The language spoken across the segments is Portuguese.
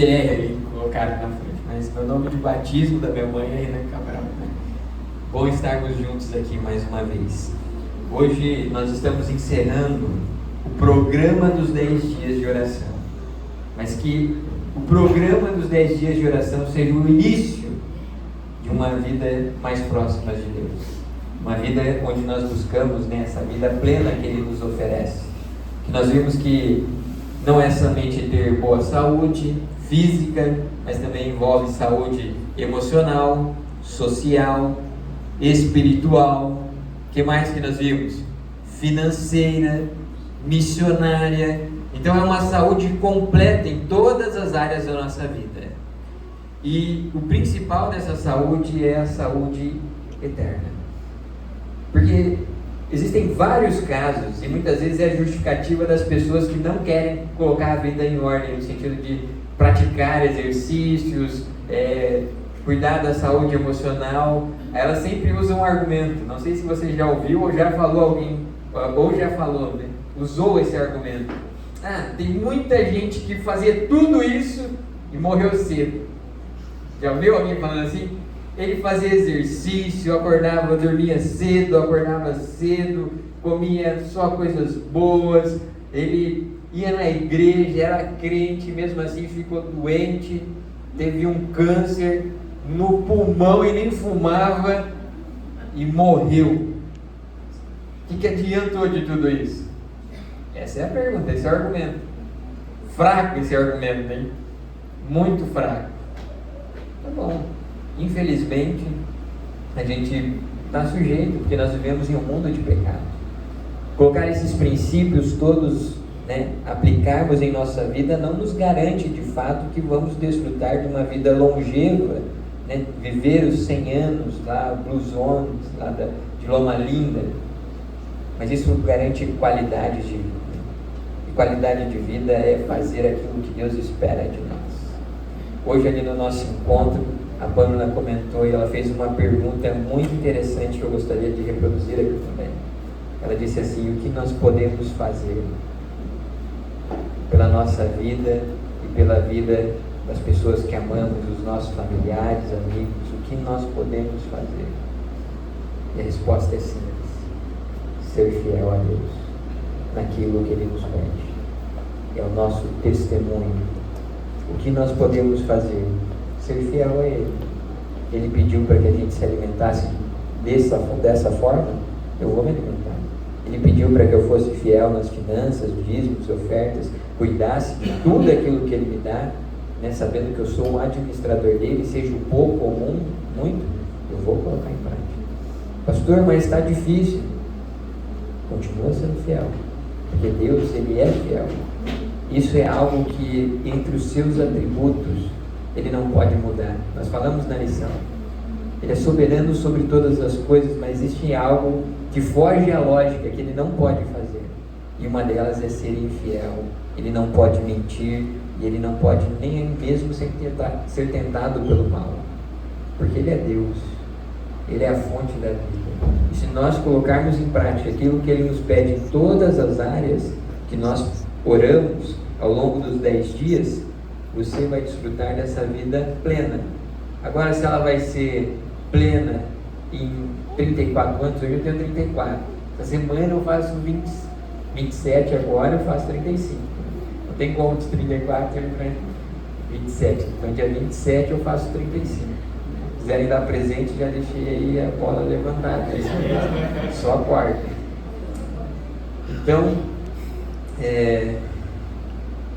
PR ali que colocaram na frente, mas meu nome de batismo da minha mãe é Renan Cabral, né? Bom estarmos juntos aqui mais uma vez. Hoje nós estamos encerrando o programa dos 10 dias de oração, mas que o programa dos 10 dias de oração seja o início de uma vida mais próxima de Deus, uma vida onde nós buscamos, né, essa vida plena que Ele nos oferece, que nós vimos que não é somente ter boa saúde física, mas também envolve saúde emocional, social, espiritual. O que mais que nós vimos? Financeira, missionária. Então é uma saúde completa em todas as áreas da nossa vida. E o principal dessa saúde é a saúde eterna. Porque existem vários casos, e muitas vezes é a justificativa das pessoas que não querem colocar a vida em ordem, no sentido de praticar exercícios, cuidar da saúde emocional. Elas sempre usam um argumento, não sei se você já ouviu ou já falou alguém, ou já falou, né? Usou esse argumento. Tem muita gente que fazia tudo isso e morreu cedo. Já ouviu alguém falando assim? Ele fazia exercício, acordava, dormia cedo, acordava cedo, comia só coisas boas, ele ia na igreja, era crente, mesmo assim ficou doente, teve um câncer no pulmão e nem fumava e morreu. O que adiantou de tudo isso? Essa é a pergunta, esse é o argumento. Fraco esse argumento, hein? Muito fraco. Tá bom. Infelizmente, a gente está sujeito, porque nós vivemos em um mundo de pecado. Colocar esses princípios todos, né, aplicarmos em nossa vida, não nos garante de fato que vamos desfrutar de uma vida longeva, né, viver os 100 anos lá, Blue Zones, lá de Loma Linda. Mas isso garante qualidade de vida. E qualidade de vida é fazer aquilo que Deus espera de nós. Hoje ali no nosso encontro, a Pamela comentou e ela fez uma pergunta muito interessante que eu gostaria de reproduzir aqui também. Ela disse assim: o que nós podemos fazer pela nossa vida e pela vida das pessoas que amamos, os nossos familiares, amigos, o que nós podemos fazer? E a resposta é simples: ser fiel a Deus naquilo que Ele nos pede. É o nosso testemunho. O que nós podemos fazer? Ser fiel a Ele. Ele pediu para que a gente se alimentasse dessa forma, eu vou me alimentar. Ele pediu para que eu fosse fiel nas finanças, dízimos, ofertas, cuidasse de tudo aquilo que Ele me dá, né, sabendo que eu sou um administrador dele, seja um pouco ou muito, eu vou colocar em prática. Pastor, mas está difícil. Continua sendo fiel, porque Deus, Ele é fiel. Isso é algo que, entre os seus atributos, Ele não pode mudar. Nós falamos na lição. Ele é soberano sobre todas as coisas, mas existe algo que foge à lógica, que Ele não pode fazer. E uma delas é ser infiel. Ele não pode mentir, e Ele não pode nem mesmo ser tentado pelo mal. Porque Ele é Deus. Ele é a fonte da vida. E se nós colocarmos em prática aquilo que Ele nos pede em todas as áreas que nós oramos ao longo dos 10 dias, você vai desfrutar dessa vida plena. Agora, se ela vai ser plena em 34 anos, hoje eu tenho 34. Essa semana eu faço 27, agora eu faço 35. Não tem como de 34 para 27. Então, dia 27 eu faço 35. Se quiserem dar presente, já deixei aí a bola levantada. Só a quarta. Então,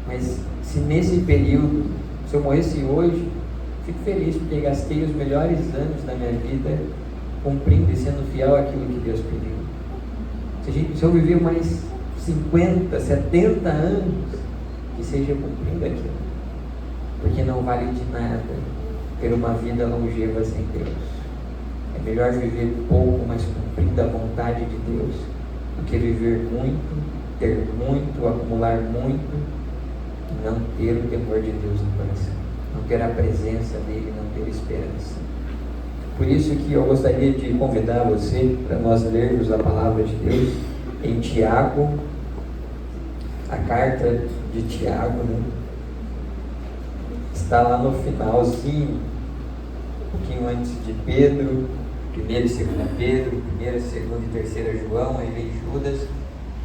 mas se nesse período, se eu morresse hoje, fico feliz porque gastei os melhores anos da minha vida cumprindo e sendo fiel àquilo que Deus pediu. Se eu viver mais 50, 70 anos, que seja cumprindo aquilo, porque não vale de nada ter uma vida longeva sem Deus. É melhor viver pouco, mas cumprindo a vontade de Deus, do que viver muito, ter muito, acumular muito, e não ter o temor de Deus no coração, não ter a presença dEle, não ter esperança. Por isso que eu gostaria de convidar você para nós lermos a palavra de Deus em Tiago, a carta de Tiago, né? está lá no finalzinho, um pouquinho antes de Pedro, 1ª e 2ª Pedro, 1ª, 2ª e 3ª João, aí vem Judas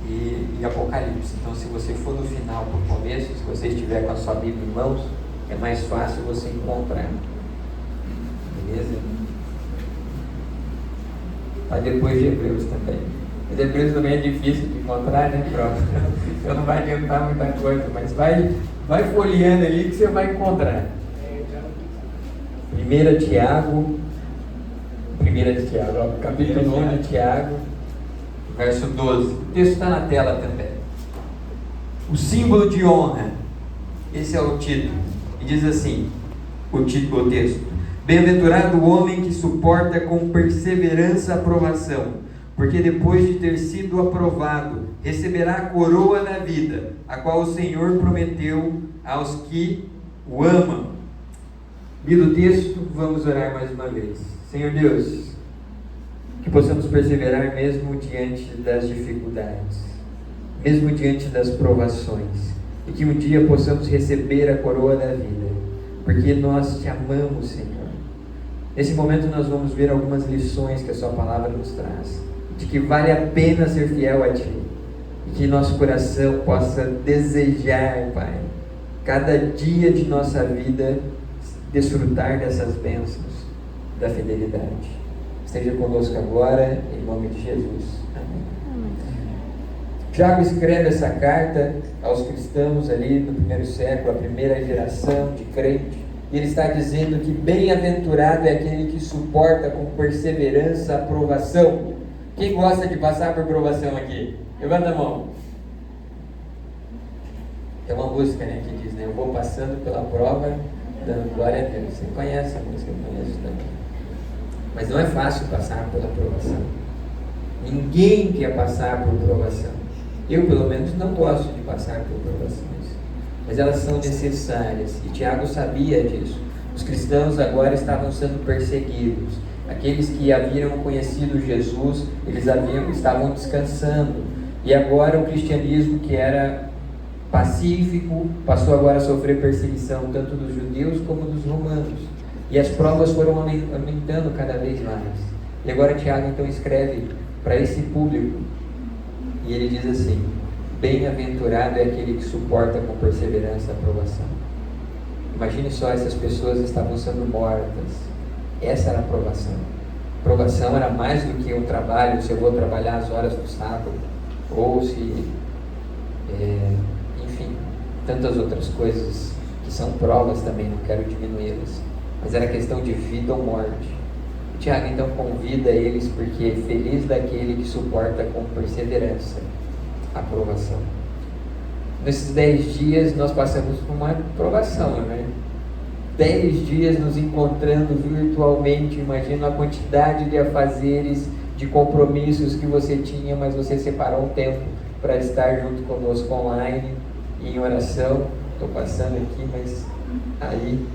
e Apocalipse. Então, se você for no final para o começo, se você estiver com a sua Bíblia em mãos, é mais fácil você encontrar. Beleza? Mas depois de Hebreus também. Mas Hebreus também é difícil de encontrar, né? Pronto. Então não vai adiantar muita coisa, mas vai folheando ali que você vai encontrar. 1 Tiago, capítulo 1 de Tiago, verso 12. O texto está na tela também. O símbolo de honra. Esse é o título. E diz assim, o texto: bem-aventurado o homem que suporta com perseverança a provação, porque depois de ter sido aprovado, receberá a coroa da vida, a qual o Senhor prometeu aos que o amam. Lido o texto, vamos orar mais uma vez. Senhor Deus, que possamos perseverar mesmo diante das dificuldades, mesmo diante das provações, e que um dia possamos receber a coroa da vida, porque nós te amamos, Senhor. Nesse momento nós vamos ver algumas lições que a sua palavra nos traz, de que vale a pena ser fiel a ti, e que nosso coração possa desejar, Pai, cada dia de nossa vida desfrutar dessas bênçãos da fidelidade. Esteja conosco agora, em nome de Jesus. Amém. Tiago escreve essa carta aos cristãos ali no primeiro século, a primeira geração de crente, e ele está dizendo que bem-aventurado é aquele que suporta com perseverança a provação. Quem gosta de passar por provação aqui? Levanta a mão. Tem uma música, né, que diz, né, eu vou passando pela prova, dando glória a Deus. Você conhece a música, eu conheço também. Mas não é fácil passar pela provação. Ninguém quer passar por provação. Eu, pelo menos, não gosto de passar por provações, mas elas são necessárias, e Tiago sabia disso. Os cristãos agora estavam sendo perseguidos. Aqueles que haviam conhecido Jesus, estavam descansando, e agora o cristianismo, que era pacífico, passou agora a sofrer perseguição tanto dos judeus como dos romanos, e as provas foram aumentando cada vez mais. E agora Tiago então escreve para esse público, e ele diz assim: bem-aventurado é aquele que suporta com perseverança a provação. Imagine só, essas pessoas estavam sendo mortas. Essa era a provação. Provação era mais do que um trabalho, se eu vou trabalhar as horas do sábado, ou se, enfim, tantas outras coisas que são provas também, não quero diminuí-las, mas era questão de vida ou morte. Tiago então convida eles, porque feliz daquele que suporta com perseverança a provação. Nesses 10 dias nós passamos por uma provação, né? 10 dias nos encontrando virtualmente. Imagina a quantidade de afazeres, de compromissos que você tinha, mas você separou um tempo para estar junto conosco online, em oração. Estou passando aqui, mas aí.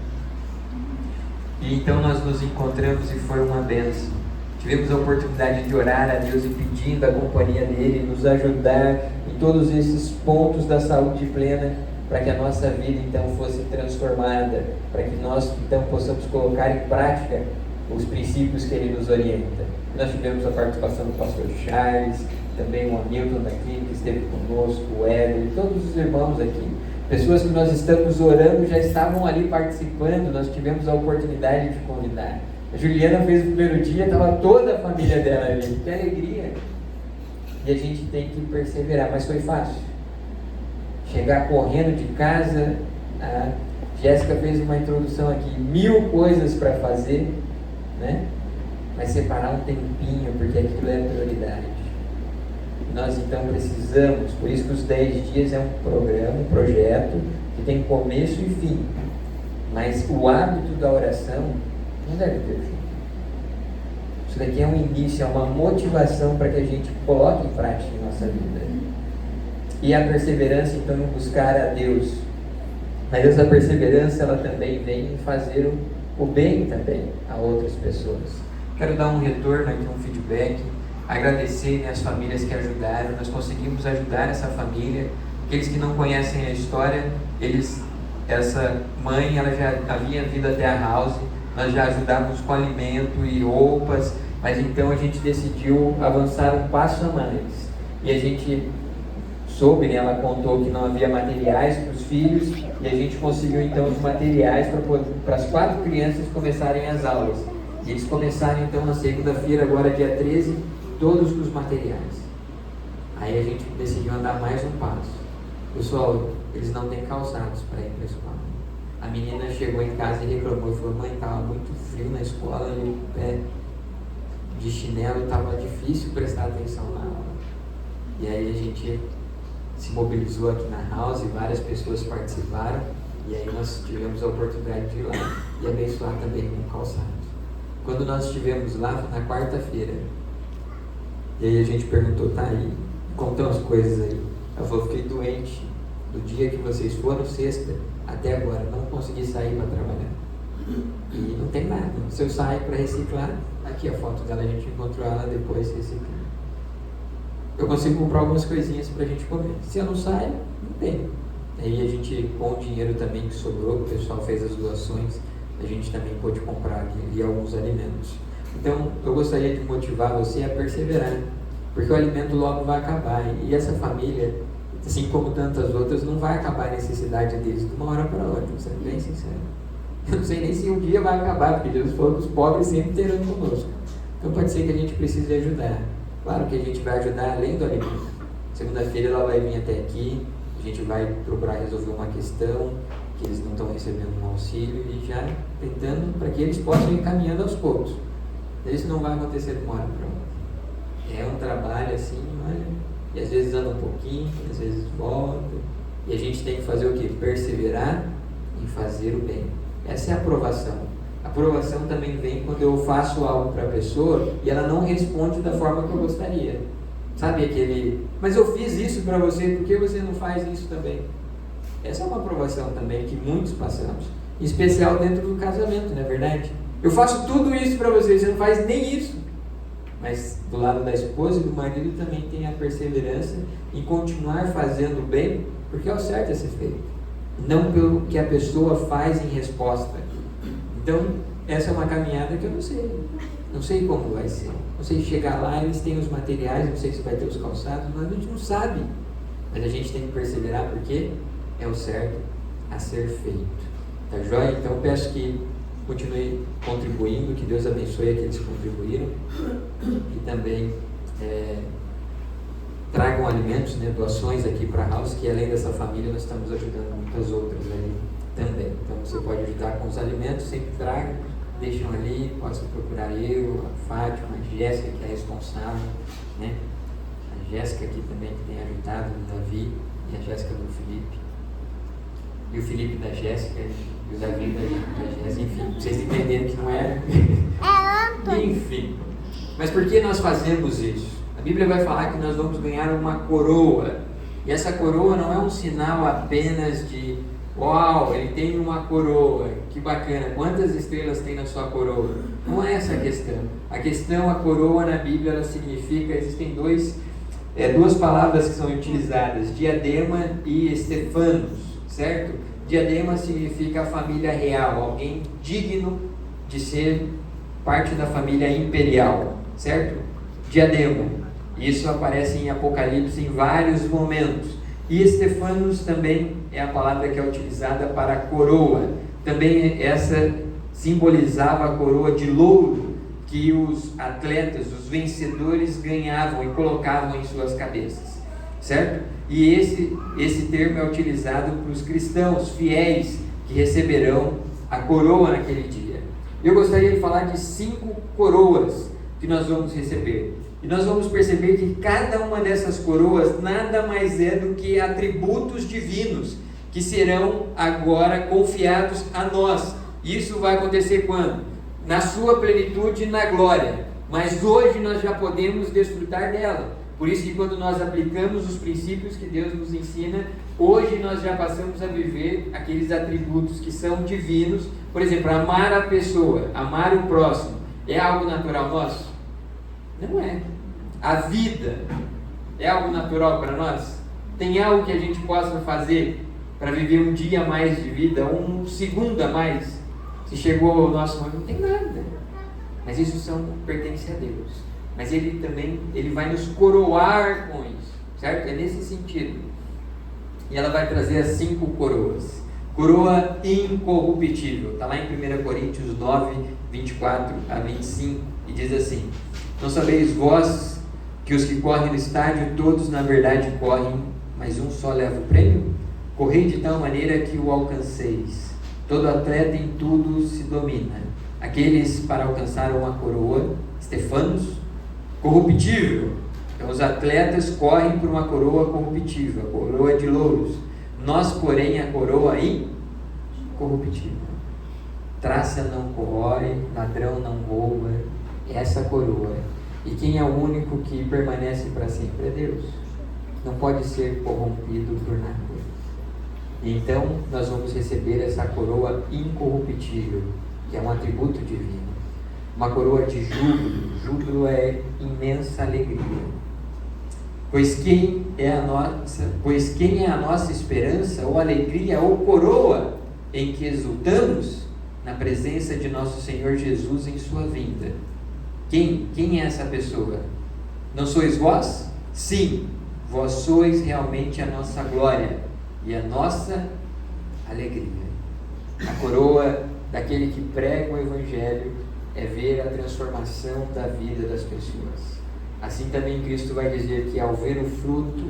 E então nós nos encontramos e foi uma bênção. Tivemos a oportunidade de orar a Deus e pedindo a companhia dele, nos ajudar em todos esses pontos da saúde plena, para que a nossa vida então fosse transformada, para que nós então possamos colocar em prática os princípios que ele nos orienta. Nós tivemos a participação do pastor Charles, também o Hamilton daqui, que esteve conosco, o Éder, todos os irmãos aqui. Pessoas que nós estamos orando já estavam ali participando, nós tivemos a oportunidade de convidar. A Juliana fez o primeiro dia, estava toda a família dela ali, que alegria! E a gente tem que perseverar, mas foi fácil. Chegar correndo de casa, a Jéssica fez uma introdução aqui, 1000 coisas para fazer, né? Mas separar um tempinho, porque aquilo é prioridade. Nós então precisamos, por isso que os 10 dias é um programa, um projeto que tem começo e fim, mas o hábito da oração não deve ter fim. Isso daqui é um início, é uma motivação para que a gente coloque em prática em nossa vida. E a perseverança então em buscar a Deus, mas essa perseverança ela também vem em fazer o bem também a outras pessoas. Quero dar um retorno aqui, um feedback, agradecer as famílias que ajudaram. Nós conseguimos ajudar essa família. Aqueles que não conhecem a história, eles essa mãe, ela já havia vindo até a house, nós já ajudávamos com alimento e roupas, mas então a gente decidiu avançar um passo a mais. E a gente soube, né, ela contou que não havia materiais para os filhos, e a gente conseguiu então os materiais para as 4 crianças começarem as aulas. E eles começaram então na segunda-feira, agora dia 13, todos os materiais. Aí a gente decidiu andar mais um passo. Pessoal, eles não têm calçados para ir para a escola. A menina chegou em casa e reclamou e falou: mãe, estava muito frio na escola, e o pé de chinelo estava difícil prestar atenção na aula. E aí a gente se mobilizou aqui na house e várias pessoas participaram, e aí nós tivemos a oportunidade de ir lá e abençoar também com calçados. Quando nós estivemos lá, foi na quarta-feira, e aí a gente perguntou: tá aí, como estão as coisas aí? Ela falou: fiquei doente do dia que vocês foram, sexta, até agora, não consegui sair para trabalhar. E não tem nada. Se eu sair para reciclar, aqui a foto dela, a gente encontrou ela depois reciclando. Eu consigo comprar algumas coisinhas para a gente comer. Se eu não saio, não tem. Aí a gente, com o dinheiro também que sobrou, o pessoal fez as doações, a gente também pôde comprar aqui alguns alimentos. Então, eu gostaria de motivar você a perseverar, porque o alimento logo vai acabar. E essa família, assim como tantas outras, não vai acabar a necessidade deles de uma hora para outra, sendo bem sincero. Eu não sei nem se um dia vai acabar, porque Jesus falou que os pobres sempre terão conosco. Então pode ser que a gente precise ajudar. Claro que a gente vai ajudar além do alimento. Segunda-feira ela vai vir até aqui, a gente vai procurar resolver uma questão, que eles não estão recebendo um auxílio, e já tentando para que eles possam ir caminhando aos poucos. Isso não vai acontecer de uma hora para outra. É um trabalho assim, olha, e às vezes anda um pouquinho, às vezes volta, e a gente tem que fazer o quê? Perseverar em fazer o bem. Essa é a aprovação. A aprovação também vem quando eu faço algo para a pessoa e ela não responde da forma que eu gostaria. Sabe aquele: mas eu fiz isso para você, por que você não faz isso também? Essa é uma aprovação também que muitos passamos, em especial dentro do casamento, não é verdade? Eu faço tudo isso para você, você não faz nem isso. Mas do lado da esposa e do marido também tem a perseverança em continuar fazendo o bem, porque é o certo a ser feito, não pelo que a pessoa faz em resposta. Então, essa é uma caminhada que eu não sei como vai ser. Não sei se chegar lá eles têm os materiais, não sei se vai ter os calçados, mas a gente não sabe. Mas a gente tem que perseverar porque é o certo a ser feito. Tá joia? Então, peço que continue contribuindo, que Deus abençoe aqueles que contribuíram, e também tragam alimentos, né, doações aqui para a house, que além dessa família nós estamos ajudando muitas outras aí também. Então você pode ajudar com os alimentos, sempre traga, deixam ali, possa procurar eu, a Fátima, a Jéssica, que é responsável, né? A Jéssica aqui também, que tem ajudado, o Davi, e a Jéssica do Felipe, e o Felipe da Jéssica, e o Davi da Jéssica, enfim, vocês entenderam que não era? Enfim, mas por que nós fazemos isso? A Bíblia vai falar que nós vamos ganhar uma coroa, e essa coroa não é um sinal apenas de uau, ele tem uma coroa, que bacana, quantas estrelas tem na sua coroa? Não é essa a questão. A questão, a coroa na Bíblia, ela significa, existem duas palavras que são utilizadas, diadema e estefanos, certo? Diadema significa a família real, alguém digno de ser parte da família imperial, certo? Diadema, isso aparece em Apocalipse em vários momentos. E estefanos também é a palavra que é utilizada para coroa. Também essa simbolizava a coroa de louro que os atletas, os vencedores ganhavam e colocavam em suas cabeças, certo? E esse termo é utilizado para os cristãos fiéis que receberão a coroa naquele dia. Eu gostaria de falar de 5 coroas que nós vamos receber. E nós vamos perceber que cada uma dessas coroas nada mais é do que atributos divinos que serão agora confiados a nós. Isso vai acontecer quando? Na sua plenitude e na glória. Mas hoje nós já podemos desfrutar dela. Por isso que quando nós aplicamos os princípios que Deus nos ensina, hoje nós já passamos a viver aqueles atributos que são divinos. Por exemplo, amar a pessoa, amar o próximo, é algo natural nosso? Não é. A vida é algo natural para nós? Tem algo que a gente possa fazer para viver um dia a mais de vida, um segundo a mais. Se chegou ao nosso momento, não tem nada. Mas isso pertence a Deus. Mas Ele vai nos coroar com isso, certo? É nesse sentido. E ela vai trazer as 5 coroas. Coroa incorruptível. Está lá em 1 Coríntios 9, 24 a 25. E diz assim: não sabeis vós que os que correm no estádio, todos na verdade correm, mas um só leva o prêmio? Correi de tal maneira que o alcanceis. Todo atleta em tudo se domina. Aqueles para alcançar uma coroa, Stefanos, corruptível. Então os atletas correm por uma coroa corruptível, a coroa de louros. Nós, porém, a coroa incorruptível. Traça não corrói, ladrão não rouba. Essa coroa. E quem é o único que permanece para sempre é Deus. Não pode ser corrompido por nada. Então nós vamos receber essa coroa incorruptível, que é um atributo divino. Uma coroa de júbilo. Júbilo é imensa alegria. Pois quem é a nossa esperança, ou alegria, ou coroa em que exultamos na presença de nosso Senhor Jesus em sua vinda. Quem é essa pessoa? Não sois vós? Sim, vós sois realmente a nossa glória e a nossa alegria. A coroa daquele que prega o Evangelho é ver a transformação da vida das pessoas. Assim também Cristo vai dizer que ao ver o fruto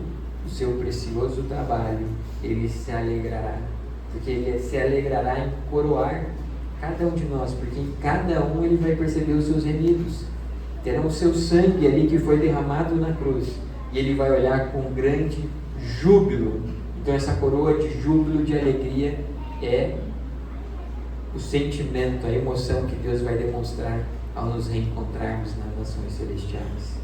do seu precioso trabalho, Ele se alegrará, porque Ele se alegrará em coroar cada um de nós, porque em cada um Ele vai perceber os seus remidos, terão o seu sangue ali que foi derramado na cruz, e Ele vai olhar com grande júbilo. Então essa coroa de júbilo, de alegria, é o sentimento, a emoção que Deus vai demonstrar ao nos reencontrarmos nas nações celestiais.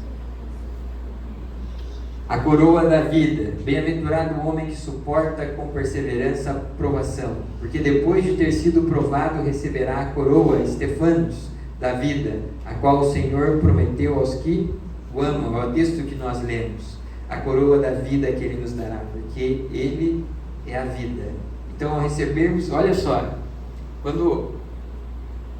A coroa da vida. Bem-aventurado o homem que suporta com perseverança a provação, porque depois de ter sido provado receberá a coroa, Stefanos, da vida, a qual o Senhor prometeu aos que o amam. É o texto que nós lemos. A coroa da vida que Ele nos dará, porque Ele é a vida. Então, ao recebermos, olha só, quando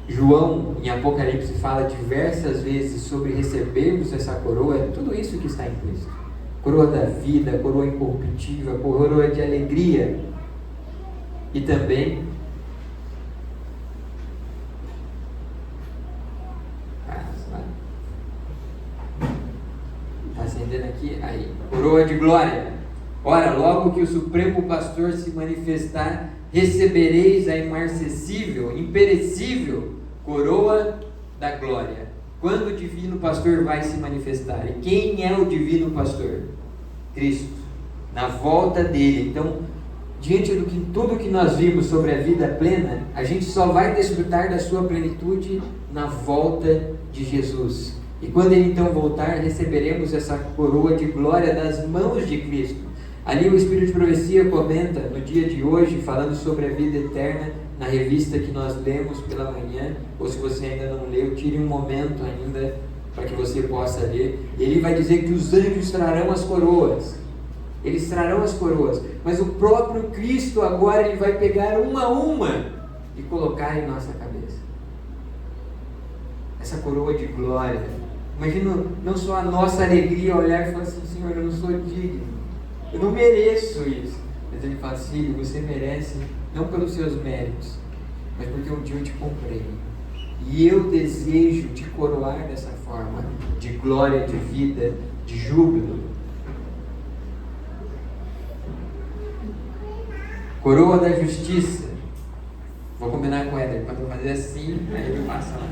João em Apocalipse fala diversas vezes sobre recebermos essa coroa, é tudo isso que está implícito. Coroa da vida, coroa incorruptível, coroa de alegria. E também está acendendo aqui, aí, coroa de glória. Ora, logo que o Supremo Pastor se manifestar, recebereis a imarcessível, imperecível coroa da glória. Quando o Divino Pastor vai se manifestar? E quem é o Divino Pastor? Cristo. Na volta dele. Então, diante do que tudo que nós vimos sobre a vida plena, a gente só vai desfrutar da sua plenitude na volta de Jesus. E quando Ele então voltar, receberemos essa coroa de glória das mãos de Cristo. Ali o Espírito de Profecia comenta no dia de hoje, falando sobre a vida eterna, na revista que nós lemos pela manhã, ou se você ainda não leu, tire um momento ainda para que você possa ler. Ele vai dizer que os anjos trarão as coroas. Eles trarão as coroas, mas o próprio Cristo agora Ele vai pegar uma a uma e colocar em nossa cabeça. Essa coroa de glória. Imagina não só a nossa alegria olhar e falar assim: Senhor, eu não sou digno, eu não mereço isso. Mas Ele fala: filho, você merece, não pelos seus méritos, mas porque um dia eu te comprei. E eu desejo te coroar dessa forma, de glória, de vida, de júbilo. Coroa da justiça. Vou combinar com ela, quando eu fazer assim, aí ele passa lá.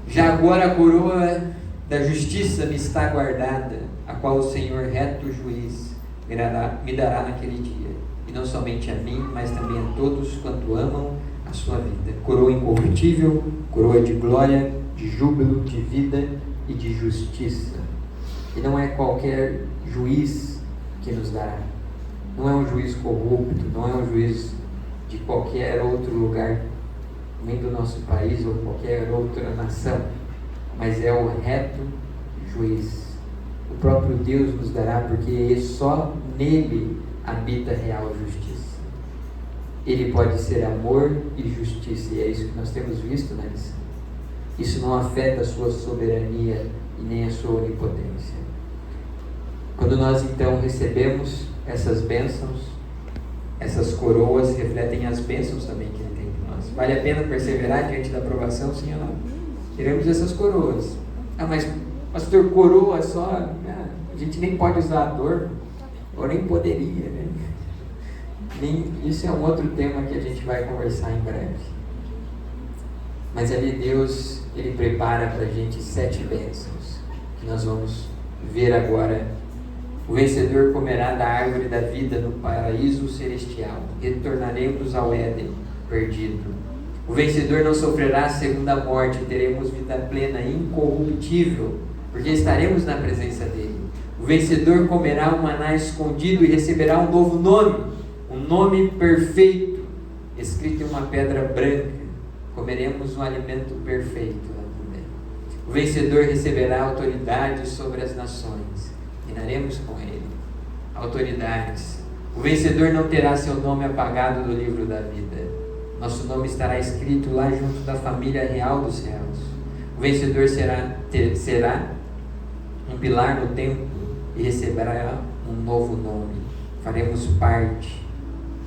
Já agora a coroa da justiça me está guardada, a qual o Senhor reto juiz me dará naquele dia, e não somente a mim, mas também a todos quanto amam a sua vida. Coroa incorruptível, coroa de glória, de júbilo, de vida e de justiça. E não é qualquer juiz que nos dará. Não é um juiz corrupto, não é um juiz de qualquer outro lugar, nem do nosso país ou qualquer outra nação, mas é o reto juiz. O próprio Deus nos dará, porque só nele habita real justiça. Ele pode ser amor e justiça, e é isso que nós temos visto na lição. Isso não afeta a sua soberania e nem a sua onipotência. Quando nós então recebemos essas bênçãos, essas coroas refletem as bênçãos também que Ele tem para nós. Vale a pena perseverar diante da aprovação, sim ou não? Queremos essas coroas. Mas pastor, coroa só, a gente nem pode usar a dor, ou nem poderia, né? Isso é um outro tema que a gente vai conversar em breve. Mas ali Deus, Ele prepara para a gente 7 bênçãos, que nós vamos ver agora. O vencedor comerá da árvore da vida no paraíso celestial. Retornaremos ao Éden perdido. O vencedor não sofrerá a segunda morte. Teremos vida plena, incorruptível, porque estaremos na presença dele. O vencedor comerá um maná escondido e receberá um novo nome, um nome perfeito, escrito em uma pedra branca. Comeremos um alimento perfeito lá também. O vencedor receberá autoridade sobre as nações. Reinaremos com ele. Autoridades. O vencedor não terá seu nome apagado do livro da vida. Nosso nome estará escrito lá junto da família real dos céus. O vencedor será um pilar no templo e receberá um novo nome. Faremos parte,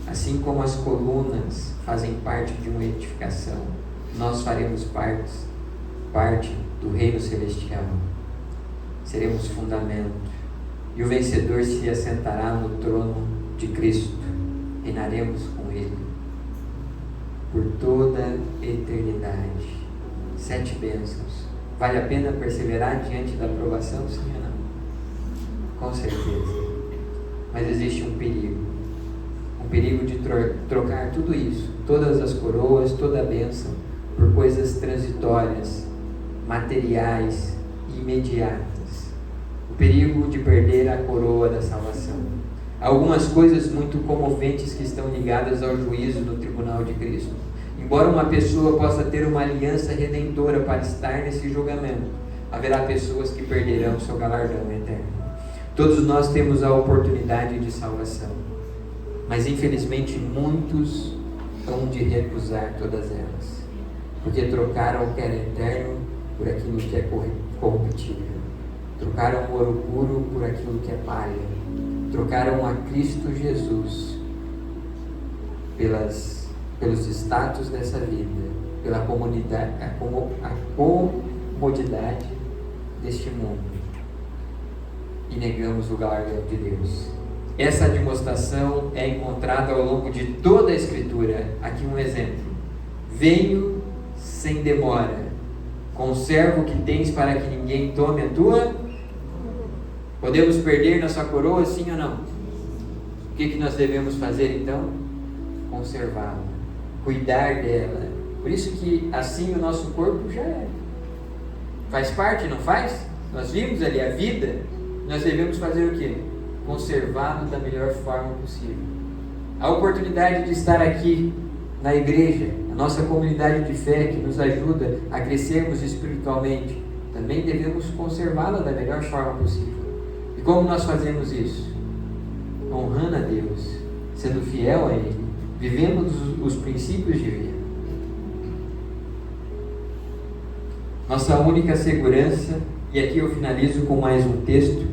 assim como as colunas fazem parte de uma edificação, nós faremos parte do reino celestial. Seremos fundamento. E o vencedor se assentará no trono de Cristo. Reinaremos com Ele por toda a eternidade. 7 bênçãos. Vale a pena perseverar diante da aprovação, sim ou não? Com certeza. Mas existe um perigo. Um perigo de trocar tudo isso, todas as coroas, toda a bênção, por coisas transitórias, materiais e imediatas. O perigo de perder a coroa da salvação. Há algumas coisas muito comoventes que estão ligadas ao juízo no tribunal de Cristo. Embora uma pessoa possa ter uma aliança redentora para estar nesse julgamento, haverá pessoas que perderão seu galardão eterno. Todos nós temos a oportunidade de salvação, mas infelizmente muitos hão de recusar todas elas, porque trocaram o que era eterno por aquilo que é corruptível. Trocaram o ouro puro por aquilo que é palha. Trocaram a Cristo Jesus pelos status dessa vida, pela a comodidade deste mundo, e negamos o galardão de Deus. Essa demonstração é encontrada ao longo de toda a Escritura. Aqui um exemplo: venho sem demora, conserva o que tens para que ninguém tome a tua. Podemos perder nossa coroa, sim ou não? O que nós devemos fazer então? Conservá-la, cuidar dela. Por isso que assim o nosso corpo já faz parte, não faz? Nós vimos ali a vida. Nós devemos fazer o quê? Conservá-lo da melhor forma possível. A oportunidade de estar aqui na igreja, a nossa comunidade de fé que nos ajuda a crescermos espiritualmente, também devemos conservá-la da melhor forma possível. E como nós fazemos isso? Honrando a Deus, sendo fiel a Ele, vivendo os princípios de vida. Nossa única segurança, e aqui eu finalizo com mais um texto,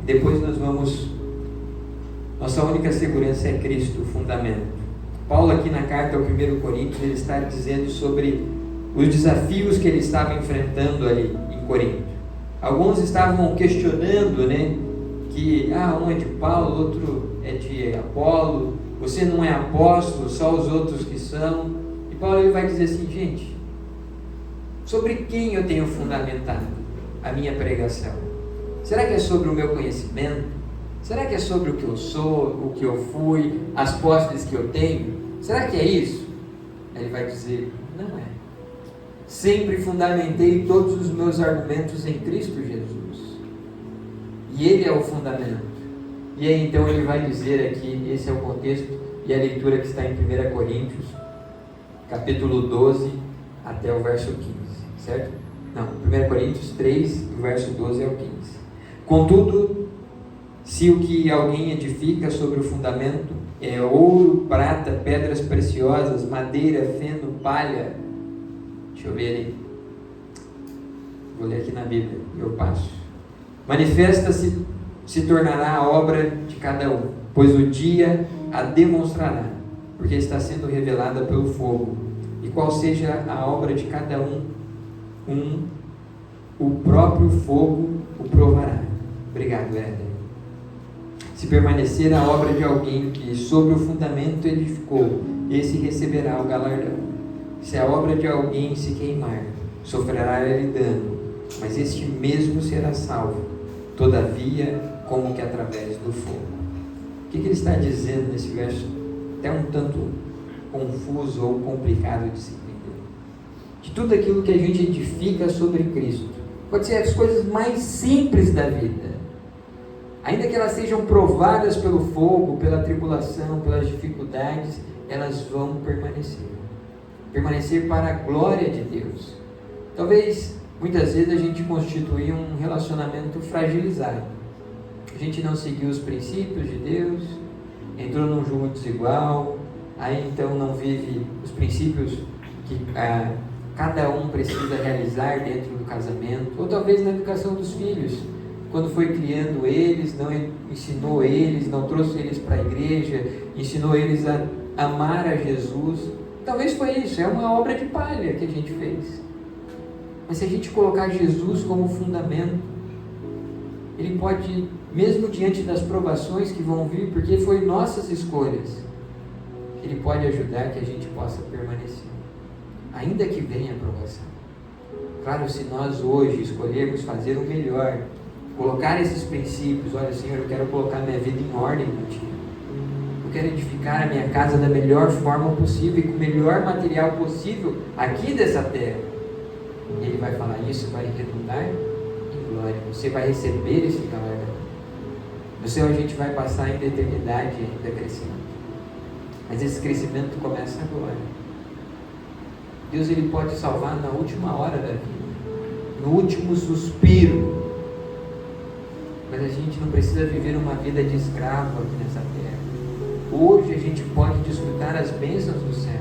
depois nós vamos. Nossa única segurança é Cristo, o fundamento. Paulo aqui na carta ao 1 Coríntios, ele está dizendo sobre os desafios que ele estava enfrentando ali em Corinto. Alguns estavam questionando, que um é de Paulo, outro é de Apolo, você não é apóstolo, só os outros que são. E Paulo ele vai dizer assim: gente, sobre quem eu tenho fundamentado a minha pregação? Será que é sobre o meu conhecimento? Será que é sobre o que eu sou, o que eu fui, as posses que eu tenho? Será que é isso? Ele vai dizer: não é. Sempre fundamentei todos os meus argumentos em Cristo Jesus. E Ele é o fundamento. E aí então ele vai dizer aqui, esse é o contexto e a leitura que está em 1 Coríntios, capítulo 12 até o verso 15, certo? Não, 1 Coríntios 3, o verso 12 ao 15. Contudo, se Se o que alguém edifica sobre o fundamento é ouro, prata, pedras preciosas, madeira, feno, palha, deixa eu ver ali, vou ler aqui na Bíblia e eu passo. Manifesta-se, se tornará a obra de cada um, pois o dia a demonstrará, porque está sendo revelada pelo fogo. E qual seja a obra de cada um, o próprio fogo o provará. Obrigado, Éder. Se permanecer a obra de alguém que sobre o fundamento edificou, esse receberá o galardão. Se a obra de alguém se queimar, sofrerá ele dano, mas este mesmo será salvo, todavia, como que através do fogo. O que ele está dizendo nesse verso? Até um tanto confuso ou complicado de se entender. De tudo aquilo que a gente edifica sobre Cristo, pode ser as coisas mais simples da vida, ainda que elas sejam provadas pelo fogo, pela tribulação, pelas dificuldades, elas vão permanecer para a glória de Deus. Talvez muitas vezes a gente constitui um relacionamento fragilizado, a gente não seguiu os princípios de Deus, entrou num jogo desigual, aí então não vive os princípios que cada um precisa realizar dentro do casamento, ou talvez na educação dos filhos, quando foi criando eles, não ensinou eles, não trouxe eles para a igreja, ensinou eles a amar a Jesus. Talvez foi isso, é uma obra de palha que a gente fez. Mas se a gente colocar Jesus como fundamento, Ele pode, mesmo diante das provações que vão vir, porque foi nossas escolhas, Ele pode ajudar que a gente possa permanecer, ainda que venha a provação. Claro, se nós hoje escolhermos fazer o melhor, colocar esses princípios, olha, Senhor, eu quero colocar minha vida em ordem contigo, eu quero edificar a minha casa da melhor forma possível e com o melhor material possível aqui dessa terra. Ele vai falar, isso vai redundar em glória, você vai receber esse galardão. No céu a gente vai passar ainda a eternidade ainda crescendo, mas esse crescimento começa agora. Deus, Ele pode salvar na última hora da vida, no último suspiro, mas a gente não precisa viver uma vida de escravo aqui nessa terra. Hoje a gente pode desfrutar as bênçãos do céu.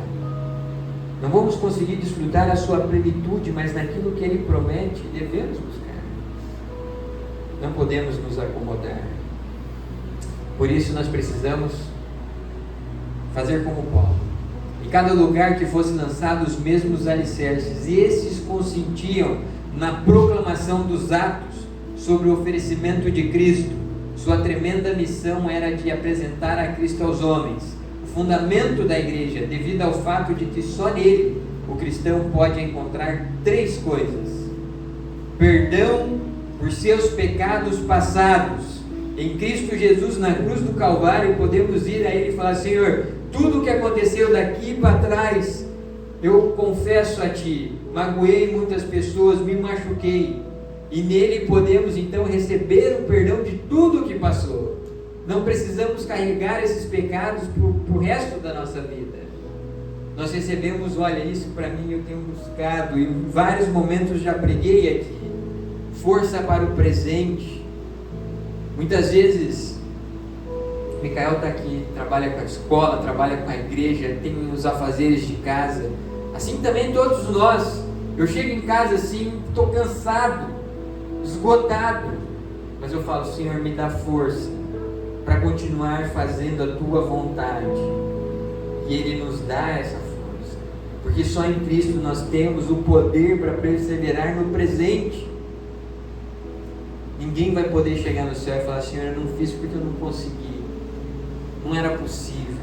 Não vamos conseguir desfrutar a sua plenitude, mas naquilo que Ele promete, devemos buscar. Não podemos nos acomodar. Por isso nós precisamos fazer como Paulo. Em cada lugar que fosse lançado os mesmos alicerces, e esses consentiam na proclamação dos atos sobre o oferecimento de Cristo. Sua tremenda missão era de apresentar a Cristo aos homens, o fundamento da igreja, devido ao fato de que só nele o cristão pode encontrar três coisas: perdão por seus pecados passados. Em Cristo Jesus, na cruz do Calvário, podemos ir a Ele e falar: Senhor, tudo o que aconteceu daqui para trás, eu confesso a Ti, magoei muitas pessoas, me machuquei, e nele podemos então receber o perdão de tudo o que passou. Não precisamos carregar esses pecados para o resto da nossa vida. Nós recebemos, olha, isso para mim eu tenho buscado, e em vários momentos já preguei aqui, força para o presente. Muitas vezes Micael está aqui, trabalha com a escola, trabalha com a igreja, tem os afazeres de casa, assim também todos nós. Eu chego em casa assim, estou cansado, esgotado, mas eu falo: Senhor, me dá força para continuar fazendo a Tua vontade. E Ele nos dá essa força, porque só em Cristo nós temos o poder para perseverar no presente. Ninguém vai poder chegar no céu e falar: Senhor, eu não fiz porque eu não consegui, não era possível.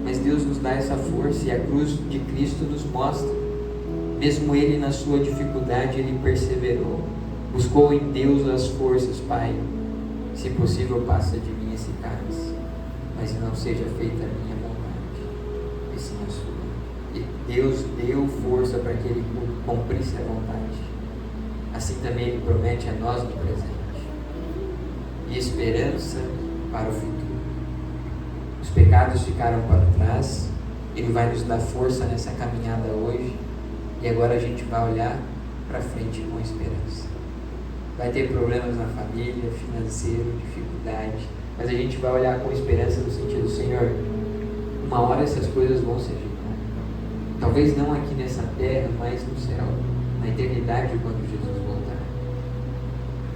Mas Deus nos dá essa força, e a cruz de Cristo nos mostra. Mesmo Ele na sua dificuldade, Ele perseverou, buscou em Deus as forças. Pai, se possível, passa de mim esse cálice, mas não seja feita a minha vontade, e sim a sua. E Deus deu força para que Ele cumprisse a vontade. Assim também Ele promete a nós no presente, e esperança para o futuro. Os pecados ficaram para trás, Ele vai nos dar força nessa caminhada hoje, e agora a gente vai olhar para frente com esperança. vai ter problemas na família, financeiro, dificuldade, mas a gente vai olhar com esperança no sentido, Senhor, uma hora essas coisas vão se ajeitar. Talvez não aqui nessa terra, mas no céu, na eternidade quando Jesus voltar.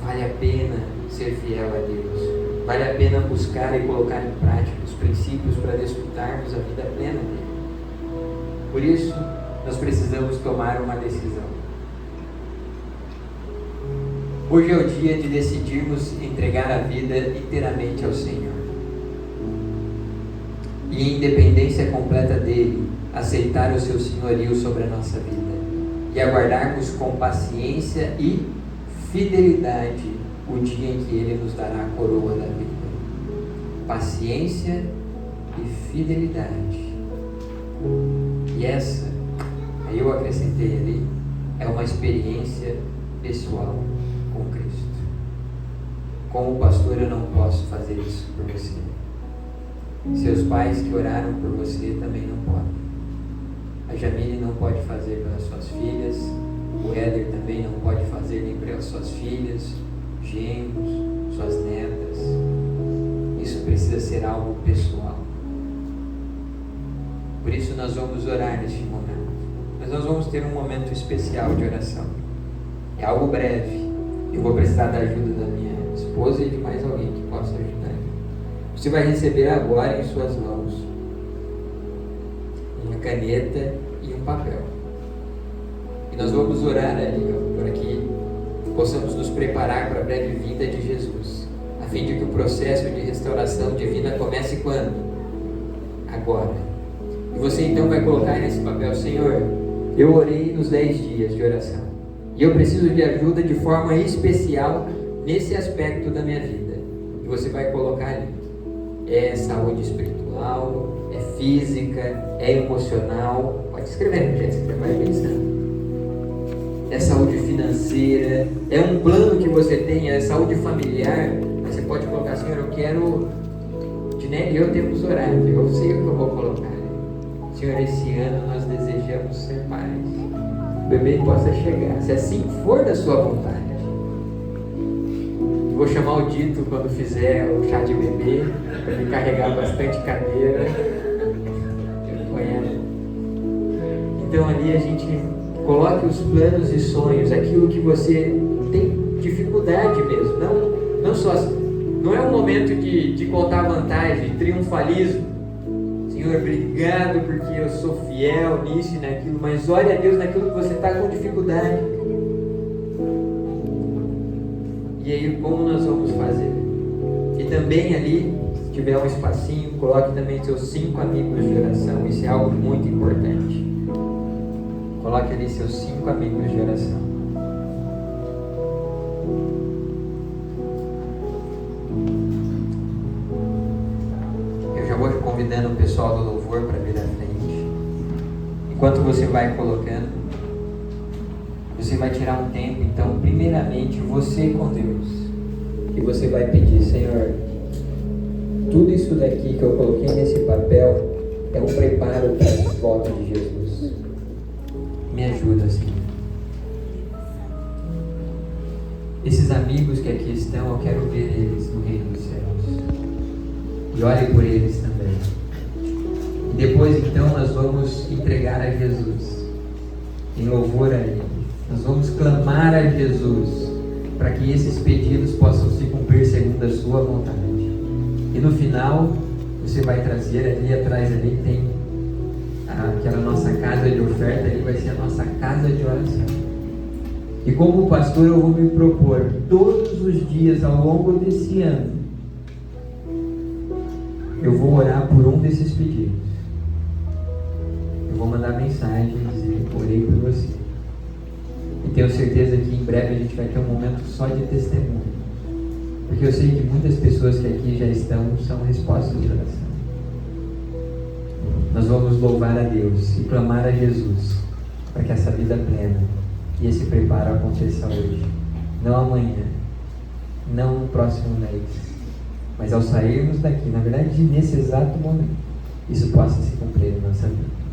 Vale a pena ser fiel a Deus. Vale a pena buscar e colocar em prática os princípios para desfrutarmos a vida plena dele. Por isso, nós precisamos tomar uma decisão. Hoje é o dia de decidirmos entregar a vida inteiramente ao Senhor. E em independência completa dele, aceitar o seu senhorio sobre a nossa vida. E aguardarmos com paciência e fidelidade o dia em que ele nos dará a coroa da vida. Paciência e fidelidade. E essa, aí eu acrescentei ali, é uma experiência pessoal com Cristo. Como pastor, eu não posso fazer isso por você. Seus pais que oraram por você também não podem. A Jamile não pode fazer pelas suas filhas, o Éder também não pode fazer nem pelas suas filhas, genros, suas netas. Isso precisa ser algo pessoal. Por isso nós vamos orar neste momento. Mas nós vamos ter um momento especial de oração. É algo breve. Eu vou precisar da ajuda da minha esposa e de mais alguém que possa ajudar. Você vai receber agora em suas mãos uma caneta e um papel. E nós vamos orar ali, para que possamos nos preparar para a breve vinda de Jesus, a fim de que o processo de restauração divina comece quando? Agora. E você então vai colocar nesse papel, Senhor, eu orei nos 10 dias de oração, e eu preciso de ajuda de forma especial nesse aspecto da minha vida. E você vai colocar ali. É saúde espiritual, é física, é emocional. Pode escrever, Jéssica, vai pensando. É saúde financeira, é um plano que você tem, é saúde familiar. Mas você pode colocar, Senhor, eu quero. Dinelli e eu temos horário, eu sei o que eu vou colocar. Senhor, esse ano nós desejamos ser pais. O bebê possa chegar, se assim for da sua vontade. Vou chamar o Dito quando fizer o chá de bebê, para ele carregar bastante cadeira. Então ali a gente coloque os planos e sonhos, aquilo que você tem dificuldade mesmo. Não é um momento de contar vantagem, de triunfalismo. Senhor, obrigado porque eu sou fiel nisso e naquilo, mas ore a Deus naquilo que você está com dificuldade. E aí, como nós vamos fazer? E também ali, se tiver um espacinho, coloque também seus 5 amigos de oração. Isso é algo muito importante. Coloque ali seus 5 amigos de oração. Eu já vou convidando o pessoal do louvor para vir à frente. Enquanto você vai colocando, você vai tirar um tempo, então, primeiramente, você com Deus. E você vai pedir, Senhor, tudo isso daqui que eu coloquei nesse papel é um preparo para a volta de Jesus. Me ajuda, Senhor. Esses amigos que aqui estão, eu quero ver eles no reino dos céus. E ore por eles também. E depois, então, nós vamos entregar a Jesus em louvor a Ele. Nós vamos clamar a Jesus para que esses pedidos possam se cumprir segundo a sua vontade. E no final, você vai trazer ali atrás, ali tem aquela nossa casa de oferta, ali vai ser a nossa casa de oração. E como pastor, eu vou me propor todos os dias ao longo desse ano, eu vou orar por um desses pedidos. Eu vou mandar mensagem e dizer, orei por você. E tenho certeza que em breve a gente vai ter um momento só de testemunho. Porque eu sei que muitas pessoas que aqui já estão são respostas de oração. Nós vamos louvar a Deus e clamar a Jesus para que essa vida plena e esse preparo aconteça hoje. Não amanhã, não no próximo mês, mas ao sairmos daqui, na verdade nesse exato momento, isso possa se cumprir na nossa vida.